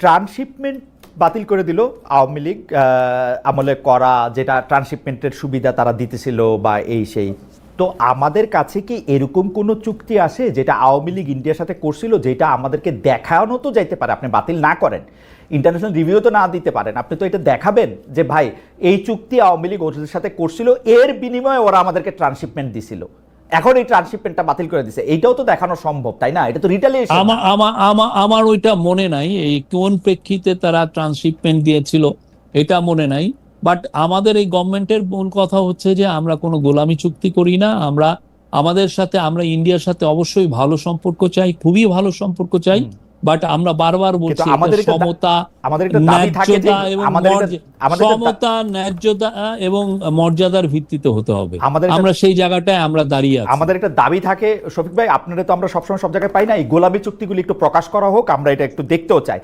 Transshipment বাতিল করে দিল আওয়ামী লীগ আমলে করা, যেটা ট্রান্সশিপমেন্টের সুবিধা তারা দিতেছিল বা এই সেই। তো আমাদের কাছে কি এরকম কোনো চুক্তি আসে যেটা আওয়ামী লীগ ইন্ডিয়ার সাথে করছিল, যেটা আমাদেরকে দেখানো তো যাইতে পারে? আপনি বাতিল না করেন, ইন্টারন্যাশনাল রিভিউ তো না দিতে পারেন, আপনি তো এটা দেখাবেন যে ভাই এই চুক্তি আওয়ামী লীগ ওদের সাথে করছিল, এর বিনিময়ে ওরা আমাদেরকে ট্রান্সশিপমেন্ট দিছিল, এখন এই ট্রান্সশিপমেন্টটা বাতিল করে দিছে। এইটাও তো দেখানো সম্ভব, তাই না? এটা তো রিটালিয়েশন। আমার ওইটা মনে নাই, এই কোন প্রেক্ষিতে তারা ট্রান্সশিপমেন্ট দিয়েছিল এটা মনে নাই। বাট আমাদের এই গভর্নমেন্টের মূল কথা হচ্ছে যে আমরা কোনো গোলামি চুক্তি করি না। আমরা ইন্ডিয়ার সাথে অবশ্যই ভালো সম্পর্ক চাই, খুবই ভালো সম্পর্ক চাই। বাট আমরা বারবার বলছি সমতা, ন্যায্যতা এবং সমতা, ন্যায্যতা এবং মর্যাদার ভিত্তিতে হতে হবে। আমরা সেই জায়গাটায় আমরা দাঁড়িয়ে আছি। আমাদের একটা দাবি থাকে শফিক ভাই, আপনারা তো আমরা সবসময় সব জায়গায় পাই না, এই গোলামি চুক্তিগুলি একটু প্রকাশ করা হোক, আমরা এটা একটু দেখতেও চাই।